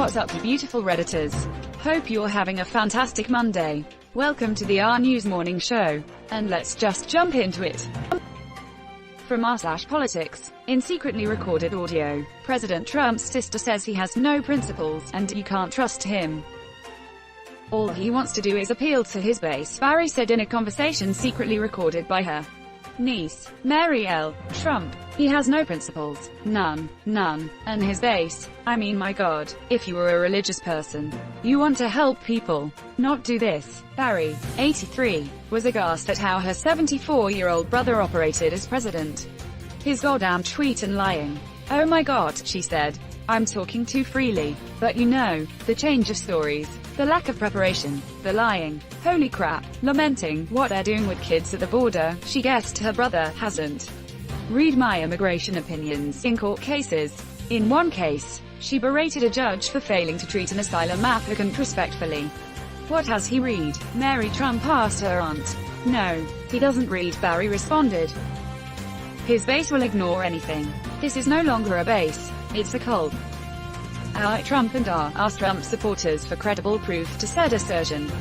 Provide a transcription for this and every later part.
What's up, you beautiful Redditors? Hope you're having a fantastic Monday. Welcome to the RNEWS Morning Show, and let's just jump into it. From r/politics, in secretly recorded audio, President Trump's sister says he has no principles, and you can't trust him. All he wants to do is appeal to his base, Barry said in a conversation secretly recorded by her niece, Mary L. Trump. He has no principles. None. And his base. I mean, my God, if you were a religious person, you want to help people, not do this. Barry, 83, was aghast at how her 74-year-old brother operated as president. His goddamn tweet and lying. Oh my God, she said. I'm talking too freely. But you know, the change of stories, the lack of preparation, the lying, holy crap, lamenting what they're doing with kids at the border. She guessed her brother hasn't. Read my immigration opinions in court cases. In one case, she berated a judge for failing to treat an asylum applicant respectfully. What has he read? Mary Trump asked her aunt. No, he doesn't read, Barry responded. His base will ignore anything. This is no longer a base, it's a cult. Trump and asked Trump supporters for credible proof to said assertion.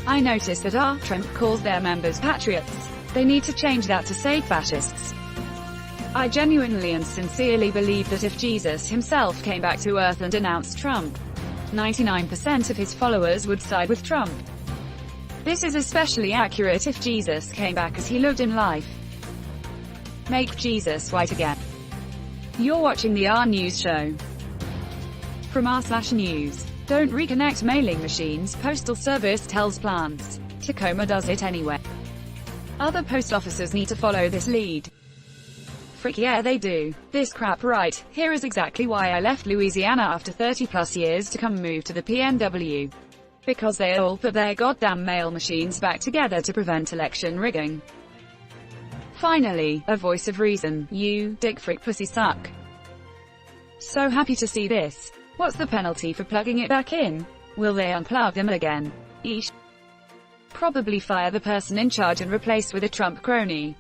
I noticed that Trump calls their members patriots. They need to change that to say fascists. I genuinely and sincerely believe that if Jesus himself came back to earth and denounced Trump, 99% of his followers would side with Trump. This is especially accurate if Jesus came back as he looked in life. Make Jesus white again. You're watching the RNEWS show. From r/news. Don't reconnect mailing machines, Postal Service tells plants. Tacoma does it anyway. Other post offices need to follow this lead. Frick yeah, they do. This crap right here is exactly why I left Louisiana after 30+ years to come move to the PNW. Because they all put their goddamn mail machines back together to prevent election rigging. Finally, a voice of reason. You, dick frick pussy suck. So happy to see this. What's the penalty for plugging it back in? Will they unplug them again? Eesh. Probably fire the person in charge and replace with a Trump crony.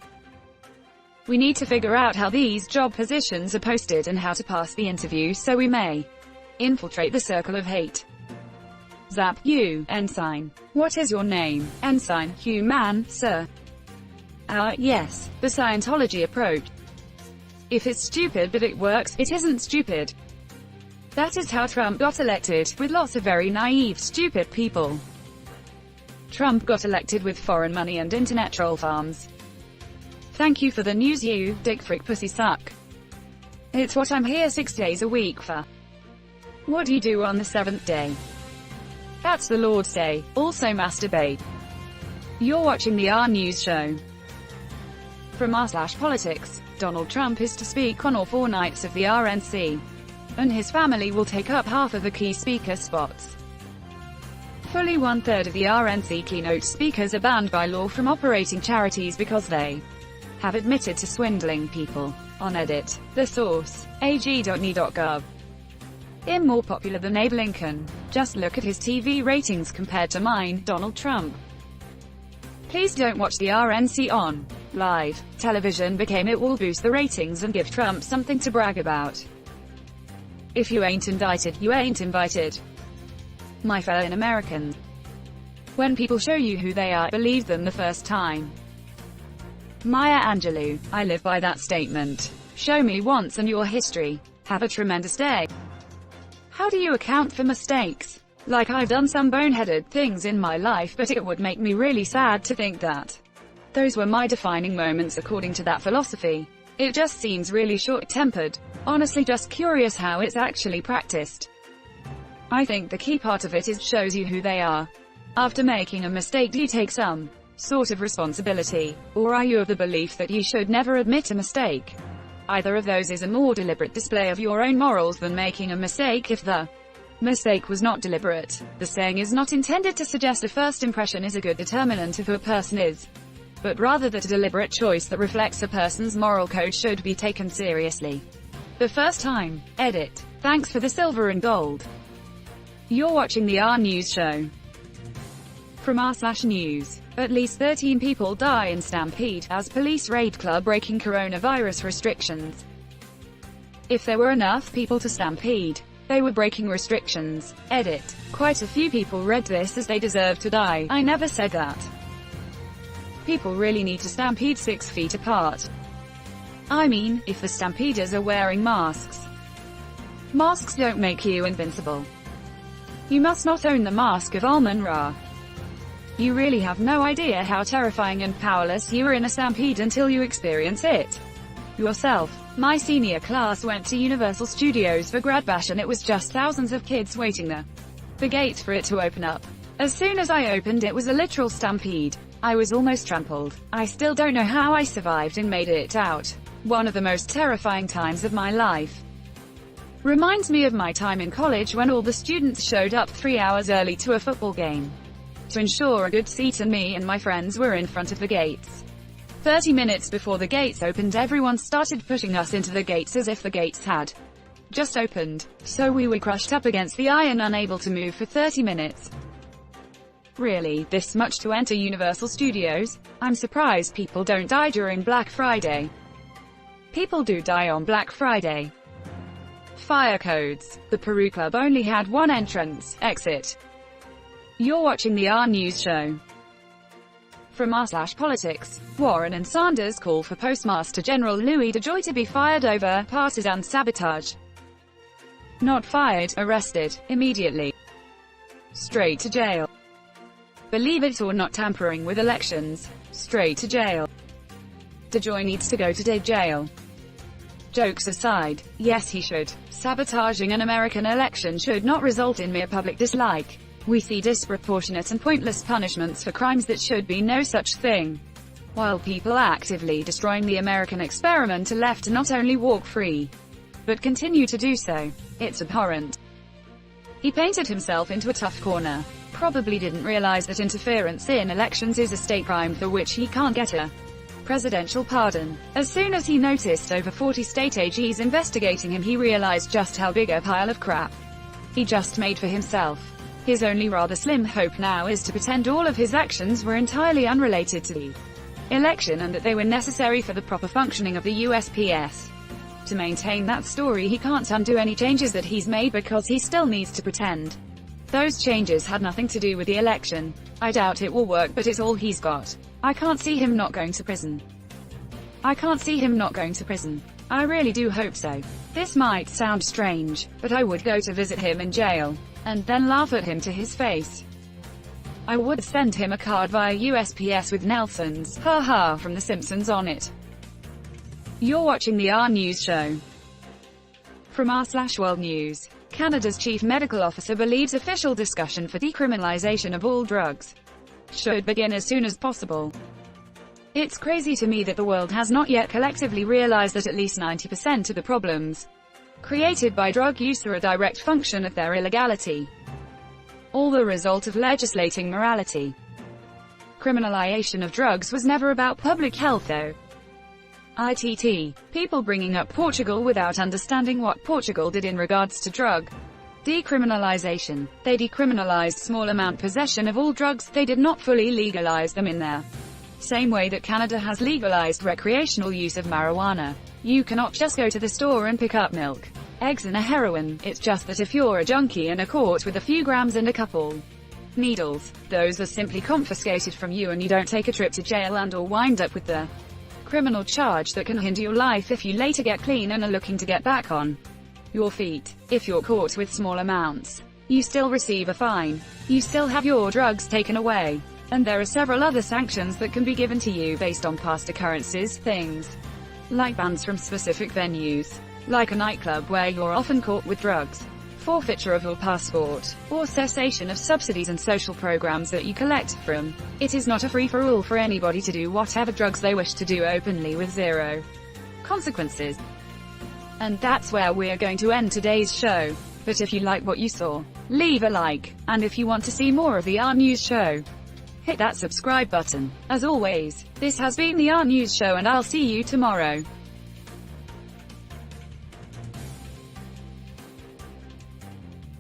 We need to figure out how these job positions are posted and how to pass the interview so we may infiltrate the circle of hate. Zap, you, ensign. What is your name? Ensign, Hugh man, sir. Yes, the Scientology approach. If it's stupid but it works, it isn't stupid. That is how Trump got elected, with lots of very naive, stupid people. Trump got elected with foreign money and internet troll farms. Thank you for the news, you dick frick pussy suck. It's what I'm here 6 days a week for. What do you do on the 7th day? That's the Lord's Day, also masturbate. You're watching the RNEWS show. From r/politics, Donald Trump is to speak on all 4 nights of the RNC. And his family will take up half of the key speaker spots. Fully 1/3 of the RNC keynote speakers are banned by law from operating charities because they have admitted to swindling people. On edit. The source, ag.ne.gov. Him more popular than Abe Lincoln. Just look at his TV ratings compared to mine, Donald Trump. Please don't watch the RNC on live television because it will boost the ratings and give Trump something to brag about. If you ain't indicted, you ain't invited. My fellow Americans. When people show you who they are, believe them the first time. Maya Angelou. I live by that statement. Show me once in your history. Have a tremendous day. How do you account for mistakes? Like I've done some boneheaded things in my life, but it would make me really sad to think that those were my defining moments according to that philosophy. It just seems really short-tempered. Honestly, just curious how it's actually practiced. I think the key part of it is shows you who they are. After making a mistake, do you take some sort of responsibility? Or are you of the belief that you should never admit a mistake? Either of those is a more deliberate display of your own morals than making a mistake if the mistake was not deliberate. The saying is not intended to suggest a first impression is a good determinant of who a person is, but rather that a deliberate choice that reflects a person's moral code should be taken seriously. The first time. Edit. Thanks for the silver and gold. You're watching the RNEWS show. From r/news. At least 13 people die in stampede as police raid club breaking coronavirus restrictions. If there were enough people to stampede, They were breaking restrictions. Edit. Quite a few people read this as they deserve to die. I never said that. People really need to stampede 6 feet apart. I mean, if the stampeders are wearing masks. Masks don't make you invincible. You must not own the mask of Al-Ra. You really have no idea how terrifying and powerless you are in a stampede until you experience it yourself. My senior class went to Universal Studios for Grad Bash and it was just thousands of kids waiting there. The gate for it to open up. As soon as I opened it was a literal stampede. I was almost trampled. I still don't know how I survived and made it out. One of the most terrifying times of my life. Reminds me of my time in college when all the students showed up 3 hours early to a football game to ensure a good seat, and me and my friends were in front of the gates. 30 minutes before the gates opened, everyone started pushing us into the gates as if the gates had just opened. So we were crushed up against the iron, unable to move for 30 minutes. Really, this much to enter Universal Studios? I'm surprised people don't die during Black Friday. People do die on Black Friday. Fire codes. The Peru Club only had one entrance, exit. You're watching the RNEWS show. From r/politics, Warren and Sanders call for Postmaster General Louis Dejoy to be fired over partisan sabotage. Not fired, arrested, immediately. Straight to jail. Believe it or not, tampering with elections. Straight to jail. Dejoy needs to go to jail. Jokes aside, yes he should. Sabotaging an American election should not result in mere public dislike. We see disproportionate and pointless punishments for crimes that should be no such thing. While people actively destroying the American experiment are left to not only walk free, but continue to do so. It's abhorrent. He painted himself into a tough corner. Probably didn't realize that interference in elections is a state crime for which he can't get a presidential pardon. As soon as he noticed over 40 state AGs investigating him, he realized just how big a pile of crap he just made for himself. His only rather slim hope now is to pretend all of his actions were entirely unrelated to the election and that they were necessary for the proper functioning of the USPS. To maintain that story, he can't undo any changes that he's made because he still needs to pretend those changes had nothing to do with the election. I doubt it will work, but it's all he's got. I can't see him not going to prison. I can't see him not going to prison. I really do hope so. This might sound strange, but I would go to visit him in jail, and then laugh at him to his face. I would send him a card via USPS with Nelson's "Ha-ha" from The Simpsons on it. You're watching the RNEWS show. From r/World News. Canada's chief medical officer believes official discussion for decriminalization of all drugs should begin as soon as possible. It's crazy to me that the world has not yet collectively realized that at least 90% of the problems created by drug use are a direct function of their illegality. All the result of legislating morality. Criminalization of drugs was never about public health though. People bringing up Portugal without understanding what Portugal did in regards to drug decriminalization. They decriminalized small amount possession of all drugs, they did not fully legalize them in there. Same way that Canada has legalized recreational use of marijuana. You cannot just go to the store and pick up milk, eggs and a heroin. It's just that if you're a junkie and are caught with a few grams and a couple needles, those are simply confiscated from you and you don't take a trip to jail and or wind up with the criminal charge that can hinder your life if you later get clean and are looking to get back on your feet. If you're caught with small amounts, you still receive a fine. You still have your drugs taken away. And there are several other sanctions that can be given to you based on past occurrences, things like bans from specific venues, like a nightclub where you're often caught with drugs, forfeiture of your passport, or cessation of subsidies and social programs that you collect from. It is not a free-for-all for anybody to do whatever drugs they wish to do openly with zero consequences. And that's where we're going to end today's show. But if you like what you saw, leave a like, and if you want to see more of the RNEWS show, hit that subscribe button. As always, this has been the RNEWS show and I'll see you tomorrow.